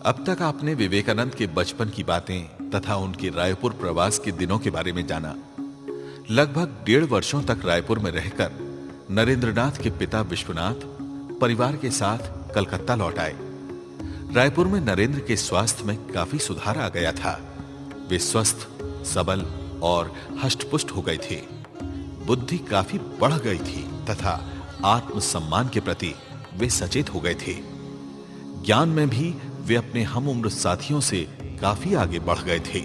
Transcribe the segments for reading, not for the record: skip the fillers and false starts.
अब तक आपने विवेकानंद के बचपन की बातें तथा उनके रायपुर प्रवास के दिनों के बारे में जाना। लगभग 1.5 वर्षों तक रायपुर में रहकर नरेंद्रनाथ के पिता विश्वनाथ परिवार के साथ कलकत्ता लौट आए। रायपुर में नरेंद्र के स्वास्थ्य में काफी सुधार आ गया था। वे स्वस्थ, सबल और हष्टपुष्ट हो गए थे। बुद्धि काफी बढ़ गई थी तथा आत्मसम्मान के प्रति वे सचेत हो गए थे। ज्ञान में भी वे अपने हम उम्र साथियों से काफी आगे बढ़ गए थे।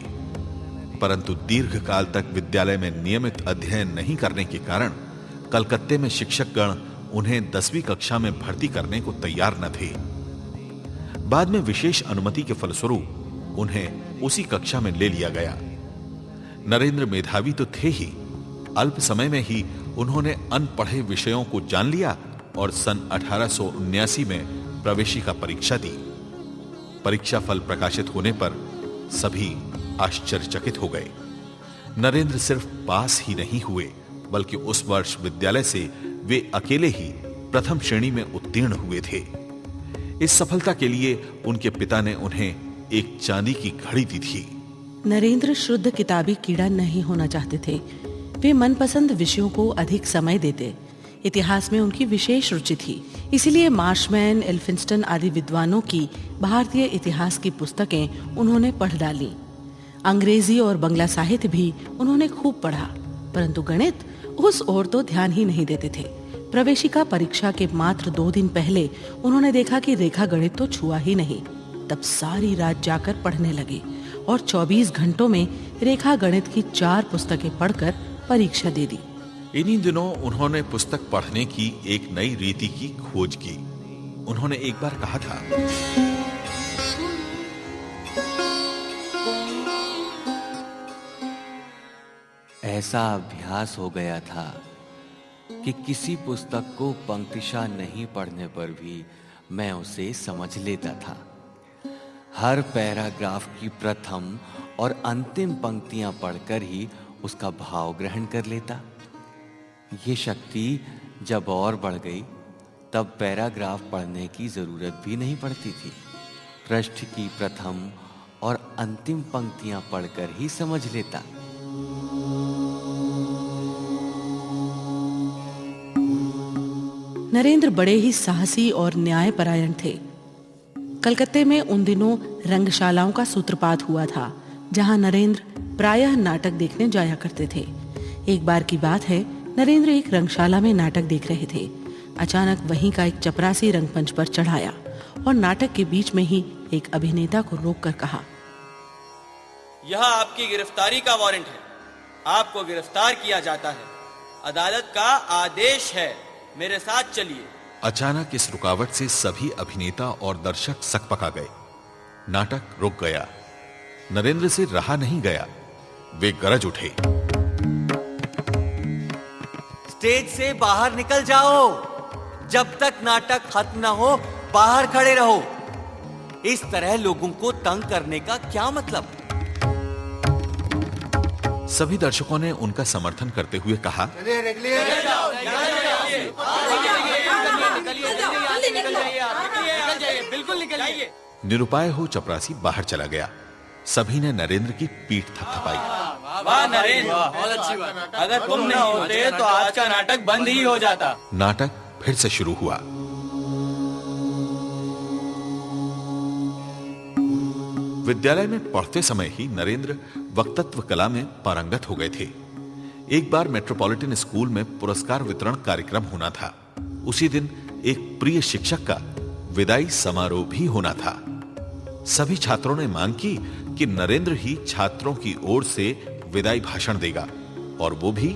परंतु दीर्घकाल तक विद्यालय में नियमित अध्ययन नहीं करने के कारण कलकत्ते में शिक्षकगण उन्हें 10वीं कक्षा में भर्ती करने को तैयार न थे। बाद में विशेष अनुमति के फलस्वरूप उन्हें उसी कक्षा में ले लिया गया। नरेंद्र मेधावी तो थे ही, अल्प समय में ही उन्होंने अनपढ़े विषयों को जान लिया और सन 1879 में प्रवेशिका परीक्षा दी। परीक्षा फल प्रकाशित होने पर सभी आश्चर्यचकित हो गए। नरेंद्र सिर्फ पास ही नहीं हुए, बल्कि उस वर्ष विद्यालय से वे अकेले ही प्रथम श्रेणी में उत्तीर्ण हुए थे। इस सफलता के लिए उनके पिता ने उन्हें एक चांदी की घड़ी दी थी। नरेंद्र शुद्ध किताबी कीड़ा नहीं होना चाहते थे। वे मनपसंद विषयों को अधिक समय देते। इतिहास में उनकी विशेष रुचि थी, इसीलिए मार्शमैन, एल्फिंस्टन आदि विद्वानों की भारतीय इतिहास की पुस्तकें उन्होंने पढ़ डाली। अंग्रेजी और बंगला साहित्य भी उन्होंने खूब पढ़ा, परंतु गणित उस ओर तो ध्यान ही नहीं देते थे। प्रवेशिका परीक्षा के मात्र 2 दिन पहले उन्होंने देखा कि रेखा गणित तो छुआ ही नहीं। तब सारी रात जाकर पढ़ने लगे और 24 घंटों में रेखा गणित की 4 पुस्तकें पढ़कर परीक्षा दे दी। इन्हीं दिनों उन्होंने पुस्तक पढ़ने की एक नई रीति की खोज की। उन्होंने एक बार कहा था, ऐसा अभ्यास हो गया था कि किसी पुस्तक को पंक्तिशः नहीं पढ़ने पर भी मैं उसे समझ लेता था। हर पैराग्राफ की प्रथम और अंतिम पंक्तियां पढ़कर ही उसका भाव ग्रहण कर लेता। ये शक्ति जब और बढ़ गई तब पैराग्राफ पढ़ने की जरूरत भी नहीं पड़ती थी। पृष्ठ की प्रथम और अंतिम पंक्तियां पढ़कर ही समझ लेता। नरेंद्र बड़े ही साहसी और न्यायपरायण थे। कलकत्ते में उन दिनों रंगशालाओं का सूत्रपात हुआ था, जहां नरेंद्र प्रायः नाटक देखने जाया करते थे। एक बार की बात है, नरेंद्र एक रंगशाला में नाटक देख रहे थे। अचानक वहीं का एक चपरासी रंगमंच पर चढ़ाया और नाटक के बीच में ही एक अभिनेता को रोककर कहा, यह आपकी गिरफ्तारी का वारंट है। आपको गिरफ्तार किया जाता है। अदालत का आदेश है। मेरे साथ चलिए। अचानक इस रुकावट से सभी अभिनेता और दर्शक सकपका गए। नाटक रुक गया। नरेंद्र से रहा नहीं गया। वे गरज उठे, स्टेज से बाहर निकल जाओ। जब तक नाटक खत्म न हो बाहर खड़े रहो। इस तरह लोगों को तंग करने का क्या मतलब? सभी दर्शकों ने उनका समर्थन करते हुए कहा, निरुपाय हो चपरासी बाहर चला गया। सभी ने नरेंद्र की पीठ थपथपाई। वाह नरेंद्र, बहुत अच्छी बात। अगर तुम न होते तो आज का नाटक बंद ही हो जाता। नाटक फिर से शुरू हुआ। विद्यालय में पढ़ते समय ही नरेंद्र वक्तत्व कला में पारंगत हो गए थे। एक बार मेट्रोपॉलिटन स्कूल में पुरस्कार वितरण कार्यक्रम होना था। उसी दिन एक प्रिय शिक्षक का विदाई समारोह भी होना था। सभी छात्रों ने मांग की कि नरेंद्र ही छात्रों की ओर से विदाई भाषण देगा, और वो भी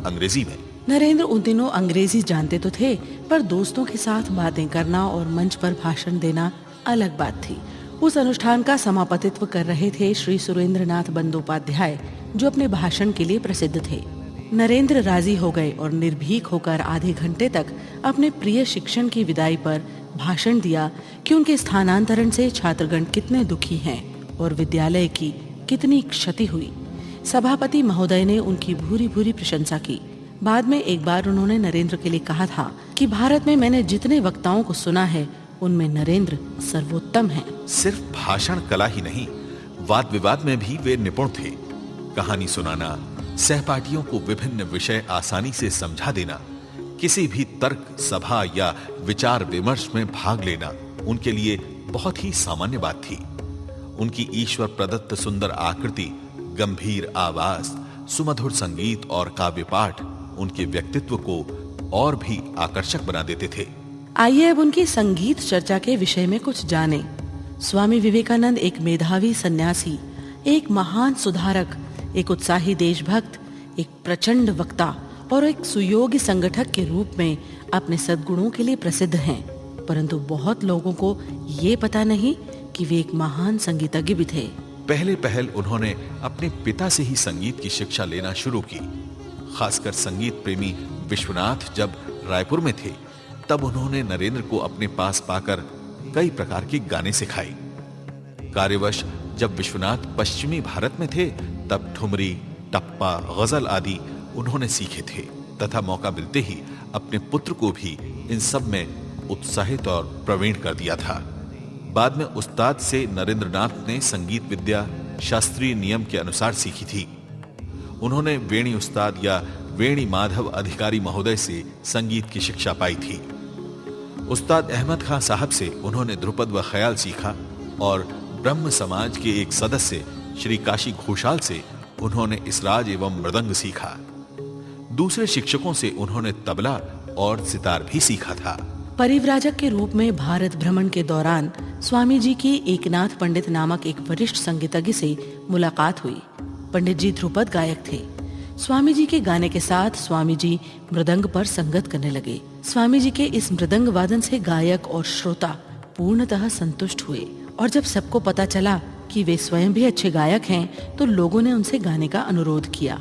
अंग्रेजी में। नरेंद्र उन दिनों अंग्रेजी जानते तो थे, पर दोस्तों के साथ बातें करना और मंच पर भाषण देना अलग बात थी। उस अनुष्ठान का समापतित्व कर रहे थे श्री सुरेंद्रनाथ बंदोपाध्याय, जो अपने भाषण के लिए प्रसिद्ध थे। नरेंद्र राजी हो गए और निर्भीक होकर आधे घंटे तक अपने प्रिय शिक्षण की विदाई पर भाषण दिया कि उनके स्थानांतरण से छात्रगण कितने दुखी हैं और विद्यालय की कितनी क्षति हुई। सभापति महोदय ने उनकी भूरी भूरी प्रशंसा की। बाद में एक बार उन्होंने नरेंद्र के लिए कहा था कि भारत में मैंने जितने वक्ताओं को सुना है उनमें नरेंद्र सर्वोत्तम हैं। सिर्फ भाषण कला ही नहीं, वाद विवाद में भी वे निपुण थे। कहानी सुनाना, सहपाठियों को विभिन्न विषय आसानी से समझा देना, किसी भी तर्क सभा या विचार विमर्श में भाग लेना उनके लिए बहुत ही सामान्य बात थी। उनकी ईश्वर प्रदत्त सुंदर आकृति, गंभीर आवाज, सुमधुर संगीत और काव्य पाठ उनके व्यक्तित्व को और भी आकर्षक बना देते थे। आइए अब उनकी संगीत चर्चा के विषय में कुछ जानें। स्वामी विवेकानंद एक मेधावी सन्यासी, एक महान सुधारक, एक उत्साही देशभक्त, एक प्रचंड वक्ता और एक सुयोग्य संगठक के रूप में अपने सद्गुणों के लिए प्रसिद्ध हैं। परंतु बहुत लोगों को ये पता नहीं कि वे एक महान संगीतज्ञ भी थे। पहले पहल उन्होंने अपने पिता से ही संगीत की शिक्षा लेना शुरू की। खासकर संगीत प्रेमी विश्वनाथ जब रायपुर में थे, तब उन्होंने नरेंद्र को अपने पास पाकर कई प्रकार के गाने सिखाए। कार्यवश जब विश्वनाथ पश्चिमी भारत में थे, तब ठुमरी, टप्पा, गजल आदि उन्होंने सीखे थे तथा मौका मिलते ही अपने पुत्र को भी इन सब में उत्साहित और प्रवीण कर दिया था। बाद में उस्ताद से नरेंद्रनाथ ने संगीत विद्या शास्त्रीय नियम के अनुसार सीखी थी। उन्होंने वेणी उस्ताद या वेणी माधव अधिकारी महोदय से संगीत की शिक्षा पाई थी। उस्ताद अहमद खां साहब से उन्होंने ध्रुपद व ख्याल सीखा और ब्रह्म समाज के एक सदस्य श्री काशी घोषाल से उन्होंने इसराज एवं मृदंग सीखा। दूसरे शिक्षकों से उन्होंने तबला और सितार भी सीखा था। परिव्राजक के रूप में भारत भ्रमण के दौरान स्वामी जी की एकनाथ पंडित नामक एक वरिष्ठ संगीतज्ञ से मुलाकात हुई। पंडित जी ध्रुपद गायक थे। स्वामी जी के गाने के साथ स्वामी जी मृदंग पर संगत करने लगे। स्वामी जी के इस मृदंग वादन से गायक और श्रोता पूर्णतः संतुष्ट हुए और जब सबको पता चला कि वे स्वयं भी अच्छे गायक हैं, तो लोगों ने उनसे गाने का अनुरोध किया।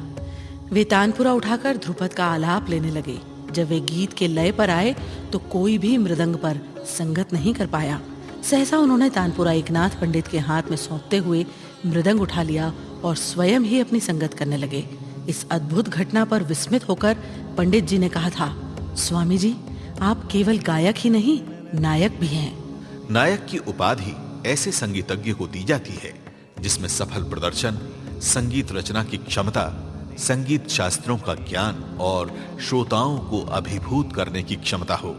वे तानपुरा उठाकर ध्रुपद का आलाप लेने लगे। जब वे गीत के लय पर आए तो कोई भी मृदंग पर संगत नहीं कर पाया। सहसा उन्होंने तानपुरा एकनाथ पंडित के हाथ में सौंपते हुए मृदंग उठा लिया और स्वयं ही अपनी संगत करने लगे। इस अद्भुत घटना पर विस्मित होकर पंडित जी ने कहा था, स्वामी जी, आप केवल गायक ही नहीं, नायक भी हैं। नायक की उपाधि ऐसे संगीतज्ञ को दी जाती है जिसमें सफल प्रदर्शन, संगीत रचना की क्षमता, संगीत शास्त्रों का ज्ञान और श्रोताओं को अभिभूत करने की क्षमता हो।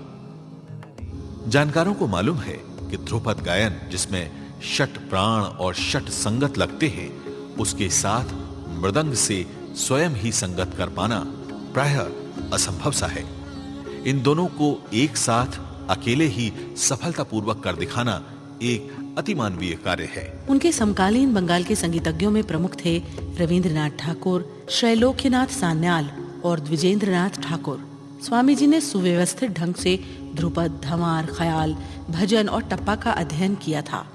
जानकारों को मालूम है कि ध्रुपद गायन जिसमें षट प्राण और षट संगत लगते हैं, उसके साथ मृदंग से स्वयं ही संगत कर पाना प्रायः असंभव सा है। इन दोनों को एक साथ अकेले ही सफलतापूर्वक कर दिखाना एक अतिमानवीय कार्य है। उनके समकालीन बंगाल के संगीतज्ञों में प्रमुख थे रविंद्रनाथ ठाकुर, त्रैलोक्यनाथ सान्याल और द्विजेंद्रनाथ ठाकुर। स्वामी जी ने सुव्यवस्थित ढंग से ध्रुपद, धमार, ख्याल, भजन और टप्पा का अध्ययन किया था।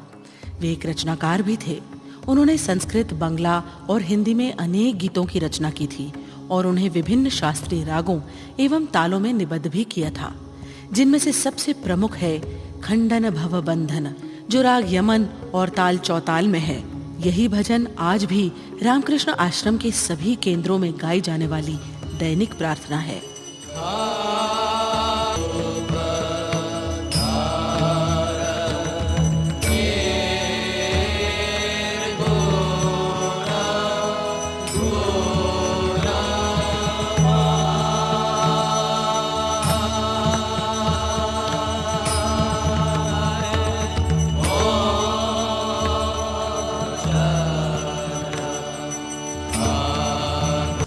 वे एक रचनाकार भी थे। उन्होंने संस्कृत, बंगला और हिंदी में अनेक गीतों की रचना की थी और उन्हें विभिन्न शास्त्रीय रागों एवं तालों में निबद्ध भी किया था, जिनमें से सबसे प्रमुख है खंडन भव बंधन, जो राग यमन और ताल चौताल में है। यही भजन आज भी रामकृष्ण आश्रम के सभी केंद्रों में गाई जाने वाली दैनिक प्रार्थना है।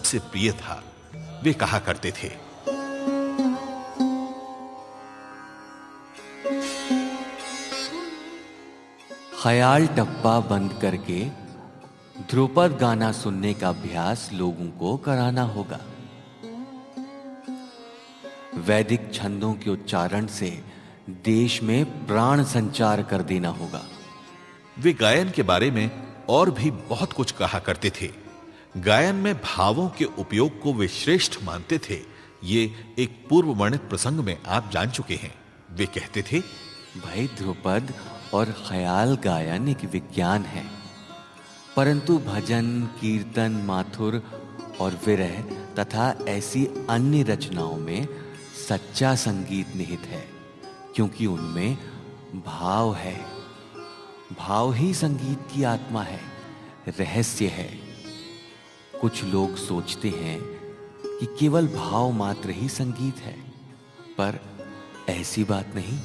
से प्रिय था। वे कहा करते थे, ख्याल टप्पा बंद करके ध्रुपद गाना सुनने का अभ्यास लोगों को कराना होगा। वैदिक छंदों के उच्चारण से देश में प्राण संचार कर देना होगा। वे गायन के बारे में और भी बहुत कुछ कहा करते थे। गायन में भावों के उपयोग को वे श्रेष्ठ मानते थे। ये एक पूर्व वर्णित प्रसंग में आप जान चुके हैं। वे कहते थे, भाई ध्रुपद और ख्याल गायन एक विज्ञान है, परंतु भजन, कीर्तन, माथुर और विरह तथा ऐसी अन्य रचनाओं में सच्चा संगीत निहित है, क्योंकि उनमें भाव है। भाव ही संगीत की आत्मा है, रहस्य है। कुछ लोग सोचते हैं कि केवल भाव मात्र ही संगीत है, पर ऐसी बात नहीं।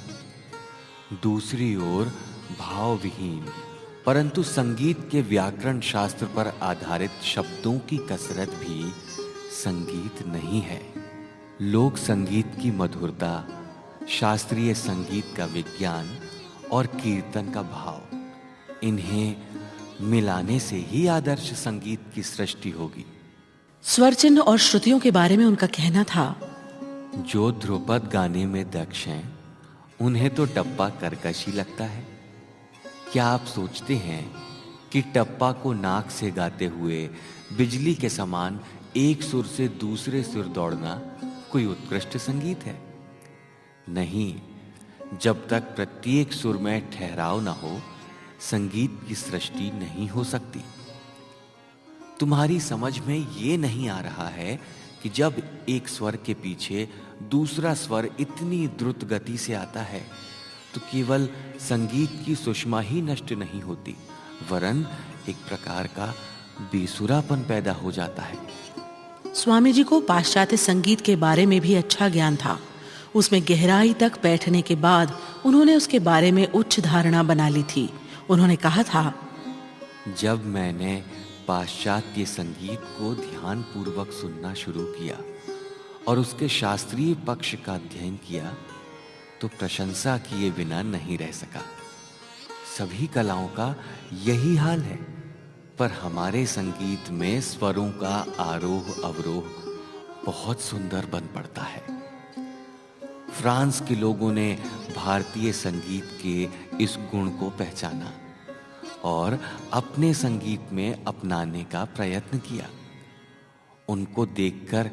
दूसरी ओर भाव विहीन परंतु संगीत के व्याकरण शास्त्र पर आधारित शब्दों की कसरत भी संगीत नहीं है। लोक संगीत की मधुरता, शास्त्रीय संगीत का विज्ञान और कीर्तन का भाव, इन्हें मिलाने से ही आदर्श संगीत की सृष्टि होगी। स्वर चिन्ह और श्रुतियों के बारे में उनका कहना था, जो ध्रुपद गाने में दक्ष हैं, उन्हें तो टप्पा कर्कश ही लगता है। क्या आप सोचते हैं कि टप्पा को नाक से गाते हुए बिजली के समान एक सुर से दूसरे सुर दौड़ना कोई उत्कृष्ट संगीत है? नहीं, जब तक प्रत्येक सुर में ठहराव न हो, संगीत की सृष्टि नहीं हो सकती। तुम्हारी समझ में ये नहीं आ रहा है कि जब एक स्वर के पीछे दूसरा स्वर इतनी द्रुत गति से आता है तो केवल संगीत की सुषमा ही नष्ट नहीं होती, वरन एक प्रकार का बेसुरापन पैदा हो जाता है। स्वामी जी को पाश्चात्य संगीत के बारे में भी अच्छा ज्ञान था। उसमें गहराई तक बैठने के बाद उन्होंने उसके बारे में उच्च धारणा बना ली थी। उन्होंने कहा था, जब मैंने पाश्चात्य संगीत को ध्यान पूर्वक सुनना शुरू किया और उसके शास्त्रीय पक्ष का अध्ययन किया तो प्रशंसा किए बिना नहीं रह सका। सभी कलाओं का यही हाल है, पर हमारे संगीत में स्वरों का आरोह अवरोह बहुत सुंदर बन पड़ता है। फ्रांस के लोगों ने भारतीय संगीत के इस गुण को पहचाना और अपने संगीत में अपनाने का प्रयत्न किया। उनको देखकर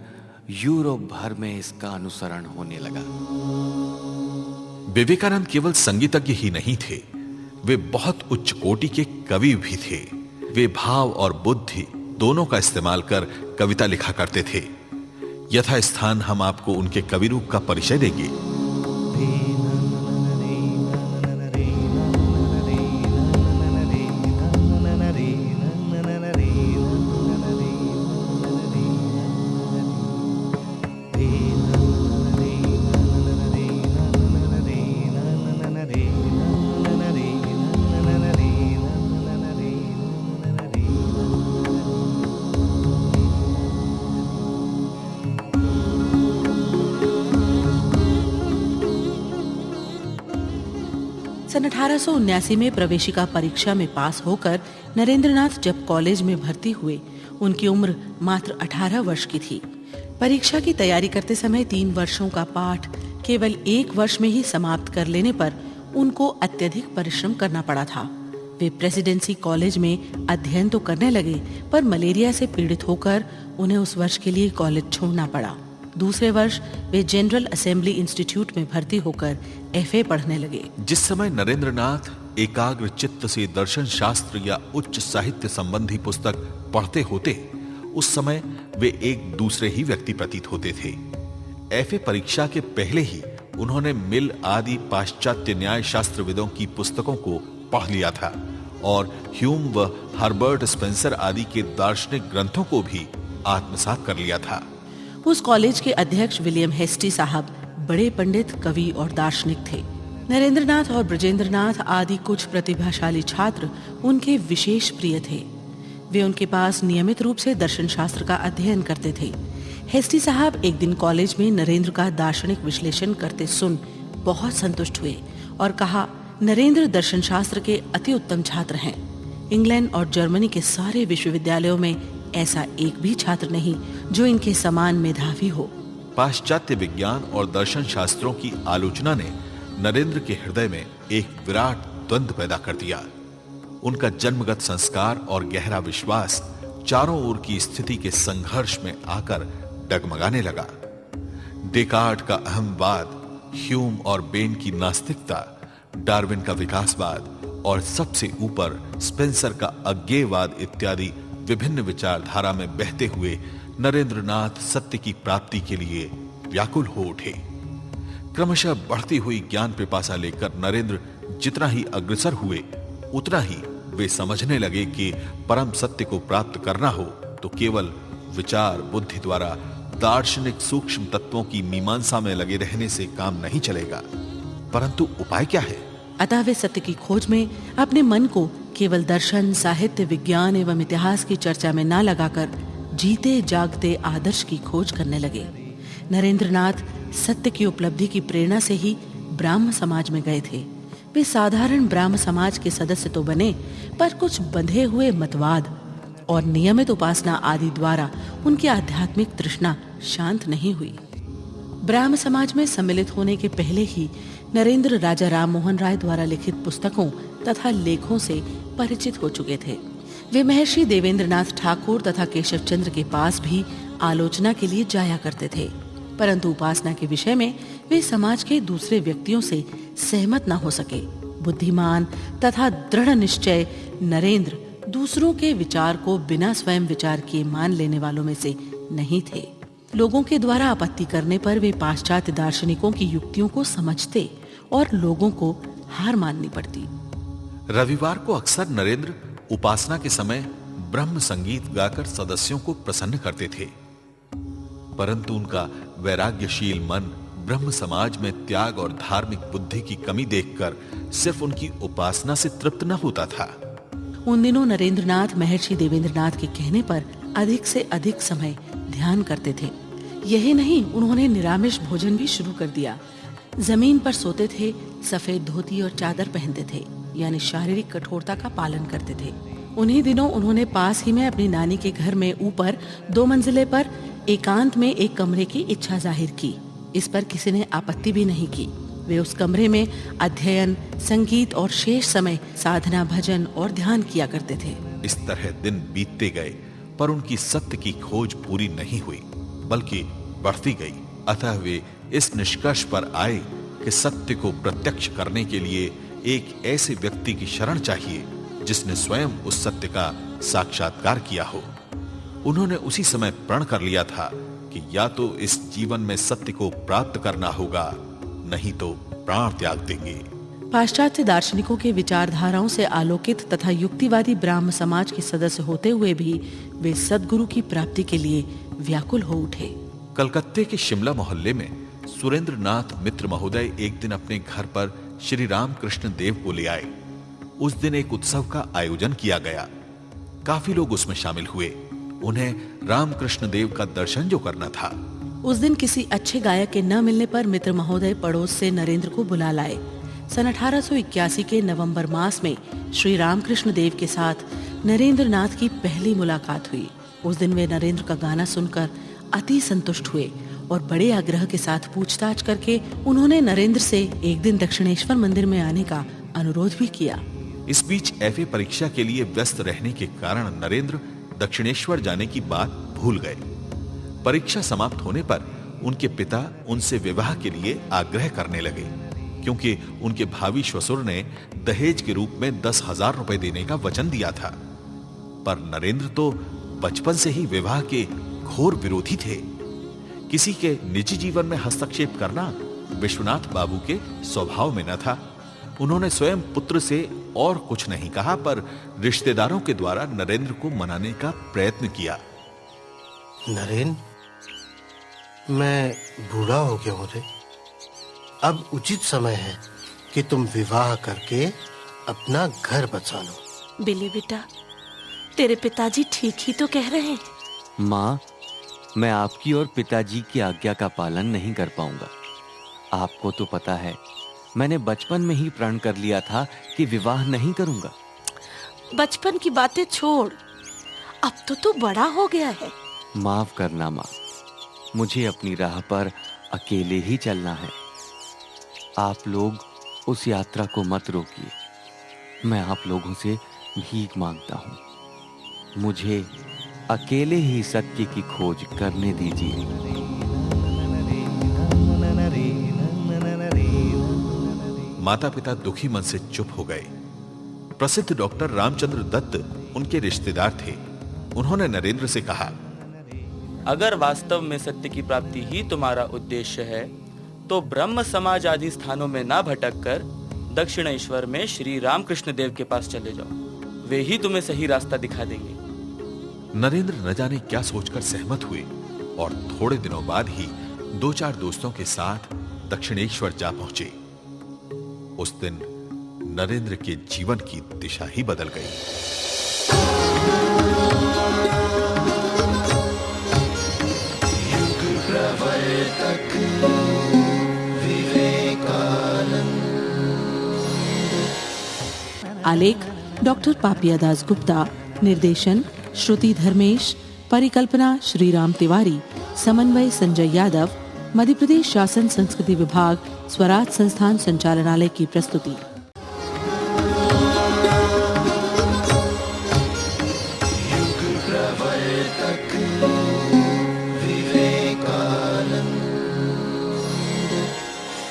यूरोप भर में इसका अनुसरण होने लगा। विवेकानंद केवल संगीतज्ञ ही नहीं थे, वे बहुत उच्च कोटि के कवि भी थे। वे भाव और बुद्धि दोनों का इस्तेमाल कर कविता लिखा करते थे। यथास्थान हम आपको उनके कवि रूप का परिचय देंगे। सन 1879 में प्रवेशिका परीक्षा में पास होकर नरेंद्रनाथ जब कॉलेज में भर्ती हुए, उनकी उम्र मात्र 18 वर्ष की थी। परीक्षा की तैयारी करते समय 3 वर्षों का पाठ केवल 1 वर्ष में ही समाप्त कर लेने पर उनको अत्यधिक परिश्रम करना पड़ा था। वे प्रेसिडेंसी कॉलेज में अध्ययन तो करने लगे, पर मलेरिया से पीड़ित होकर उन्हें उस वर्ष के लिए कॉलेज छोड़ना पड़ा। दूसरे वर्ष वे जनरल असेंबली इंस्टीट्यूट में भर्ती होकर एफए पढ़ने लगे। जिस समय नरेंद्रनाथ एकाग्र चित्त से दर्शन शास्त्र या उच्च साहित्य संबंधी पुस्तक पढ़ते होते, उस समय वे एक दूसरे ही व्यक्ति प्रतीत होते थे। एफए परीक्षा के पहले ही उन्होंने मिल आदि पाश्चात्य न्याय शास्त्रविदों की पुस्तकों को पढ़ लिया था और ह्यूम व हर्बर्ट स्पेंसर आदि के दार्शनिक ग्रंथों को भी आत्मसात कर लिया था। उस कॉलेज के अध्यक्ष विलियम हेस्टी साहब बड़े पंडित, कवि और दार्शनिक थे। नरेंद्रनाथ और ब्रजेंद्रनाथ आदि कुछ प्रतिभाशाली छात्र उनके विशेष प्रिय थे। वे उनके पास नियमित रूप से दर्शन शास्त्र का अध्ययन करते थे। हेस्टी साहब एक दिन कॉलेज में नरेंद्र का दार्शनिक विश्लेषण करते सुन बहुत संतुष्ट हुए और कहा, नरेंद्र दर्शन शास्त्र के अति उत्तम छात्र हैं। इंग्लैंड और जर्मनी के सारे विश्वविद्यालयों में ऐसा एक भी छात्र नहीं जो इनके समान मेधावी हो। पाश्चात्य विज्ञान और दर्शन शास्त्रों की आलोचना ने नरेंद्र के हृदय में एक विराट द्वंद्व पैदा कर दिया। उनका जन्मगत संस्कार और गहरा विश्वास चारों ओर की स्थिति के संघर्ष में आकर डगमगाने लगा। डेकार्ट का अहमवाद, ह्यूम और बेन की नास्तिकता, डार्विन का विकासवाद और सबसे ऊपर स्पेंसर का अज्ञेयवाद इत्यादि विभिन्न विचारधारा में बहते हुए नरेंद्रनाथ सत्य की प्राप्ति के लिए व्याकुल हो उठे। क्रमशः बढ़ती हुई ज्ञान पिपासा लेकर नरेंद्र जितना ही अग्रसर हुए उतना ही वे समझने लगे कि परम सत्य को प्राप्त करना हो तो केवल विचार बुद्धि द्वारा दार्शनिक सूक्ष्म तत्वों की मीमांसा में लगे रहने से काम नहीं चलेगा, परंतु उपाय क्या है? अतः वे सत्य की खोज में अपने मन को केवल दर्शन, साहित्य, विज्ञान एवं इतिहास की चर्चा में न लगाकर जीते जागते आदर्श की खोज करने लगे। नरेंद्रनाथ सत्य की उपलब्धि की प्रेरणा से ही ब्राह्म समाज में गए थे। वे साधारण ब्राह्म समाज के सदस्य तो बने, पर कुछ बंधे हुए मतवाद और नियमित उपासना आदि द्वारा उनकी आध्यात्मिक तृष्णा शांत नहीं हुई। ब्राह्म समाज में सम्मिलित होने के पहले ही नरेंद्र राजा राम मोहन राय द्वारा लिखित पुस्तकों तथा लेखों से परिचित हो चुके थे। वे महर्षि देवेंद्रनाथ ठाकुर तथा केशव चंद्र के पास भी आलोचना के लिए जाया करते थे, परंतु उपासना के विषय में वे समाज के दूसरे व्यक्तियों से सहमत न हो सके। बुद्धिमान तथा दृढ़ निश्चय नरेंद्र दूसरों के विचार को बिना स्वयं विचार किए मान लेने वालों में से नहीं थे। लोगों के द्वारा आपत्ति करने पर वे पाश्चात्य दार्शनिकों की युक्तियों को समझते और लोगों को हार माननी पड़ती। रविवार को अक्सर नरेंद्र उपासना के समय ब्रह्म संगीत गाकर सदस्यों को प्रसन्न करते थे, परंतु उनका वैराग्यशील मन ब्रह्म समाज में त्याग और धार्मिक बुद्धि की कमी देखकर सिर्फ उनकी उपासना से तृप्त न होता था। उन दिनों नरेंद्रनाथ महर्षि देवेंद्रनाथ के कहने पर अधिक से अधिक समय ध्यान करते थे। यही नहीं, उन्होंने निरामिष भोजन भी शुरू कर दिया। जमीन पर सोते थे, सफेद धोती और चादर पहनते थे, यानी शारीरिक कठोरता का पालन करते थे। उन्हीं दिनों उन्होंने पास ही में अपनी नानी के घर में ऊपर 2 मंजिले पर एकांत में एक कमरे की इच्छा जाहिर की। इस पर किसी ने आपत्ति भी नहीं की। वे उस कमरे में अध्ययन, संगीत और शेष समय साधना, भजन और ध्यान किया करते थे। इस तरह दिन बीतते गए, पर उनकी सत्य की खोज पूरी नहीं हुई, बल्कि बढ़ती गई। अतः वे इस निष्कर्ष पर आए कि सत्य को प्रत्यक्ष करने के लिए एक ऐसे व्यक्ति की शरण चाहिए जिसने स्वयं उस सत्य का साक्षात्कार किया हो। उन्होंने उसी समय प्रण कर लिया था कि या तो इस जीवन में सत्य को प्राप्त करना होगा, नहीं तो प्राण त्याग देंगे। पाश्चात्य दार्शनिकों के विचारधाराओं से आलोकित तथा युक्तिवादी ब्राह्म समाज के सदस्य होते हुए भी वे सद्गुरु की प्राप्ति के लिए व्याकुल हो उठे। कलकत्ते के शिमला मोहल्ले में सुरेंद्रनाथ मित्र महोदय एक दिन अपने घर पर श्री रामकृष्ण देव को ले आए। उस दिन एक उत्सव का आयोजन किया गया। काफी लोग उसमें शामिल हुए। उन्हें रामकृष्ण देव का दर्शन जो करना था। उस दिन किसी अच्छे गायक के न मिलने पर मित्र महोदय पड़ोस से नरेंद्र को बुला लाए। सन 1881 के नवंबर मास में श्री रामकृष्ण देव के साथ नरेंद्रनाथ की पहली मुलाकात हुई। उस दिन वे नरेंद्र का गाना सुनकर अति संतुष्ट हुए और बड़े आग्रह के साथ पूछताछ करके उन्होंने नरेंद्र से एक दिन दक्षिणेश्वर मंदिर में आने का अनुरोध भी किया। इस बीच एफए परीक्षा के लिए व्यस्त रहने के कारण नरेंद्र दक्षिणेश्वर जाने की बात भूल गए। परीक्षा समाप्त होने पर उनके पिता उनसे विवाह के लिए आग्रह करने लगे, क्योंकि उनके भावी ससुर ने दहेज के रूप में 10,000 रुपए देने का वचन दिया था। पर नरेंद्र तो बचपन से ही विवाह के घोर विरोधी थे। किसी के निजी जीवन में हस्तक्षेप करना विश्वनाथ बाबू के स्वभाव में न था। उन्होंने स्वयं पुत्र से और कुछ नहीं कहा, पर रिश्तेदारों के द्वारा नरेंद्र को मनाने का प्रयत्न किया। नरेंद्र, मैं बूढ़ा हो गया हूं रे। अब उचित समय है कि तुम विवाह करके अपना घर बचा लो। बिल्ली बेटा, तेरे पिताजी ठीक ही तो कह रहे हैं। माँ, मैं आपकी और पिताजी की आज्ञा का पालन नहीं कर पाऊंगा। आपको तो पता है, मैंने बचपन में ही प्रण कर लिया था कि विवाह नहीं करूंगा। बचपन की बातें छोड़, अब तो तू बड़ा हो गया है। माफ करना माँ, मुझे अपनी राह पर अकेले ही चलना है। आप लोग उस यात्रा को मत रोकिए। मैं आप लोगों से भीख मांगता हूँ। मुझे अकेले ही सत्य की खोज करने दीजिए। माता पिता दुखी मन से चुप हो गए। प्रसिद्ध डॉक्टर रामचंद्र दत्त उनके रिश्तेदार थे। उन्होंने नरेंद्र से कहा, अगर वास्तव में सत्य की प्राप्ति ही तुम्हारा उद्देश्य है तो ब्रह्म समाज आदि स्थानों में ना भटक कर दक्षिणेश्वर में श्री रामकृष्ण देव के पास चले जाओ, वे ही तुम्हें सही रास्ता दिखा देंगे। नरेंद्र न जाने क्या सोचकर सहमत हुए और थोड़े दिनों बाद ही 2-4 दोस्तों के साथ दक्षिणेश्वर जा पहुंचे। उस दिन नरेंद्र के जीवन की दिशा ही बदल गई। आलेख डॉक्टर पापिया दास गुप्ता, निर्देशन श्रुति धर्मेश, परिकल्पना श्रीराम तिवारी, समन्वय संजय यादव, मध्य प्रदेश शासन संस्कृति विभाग, स्वराज संस्थान संचालनालय की प्रस्तुति।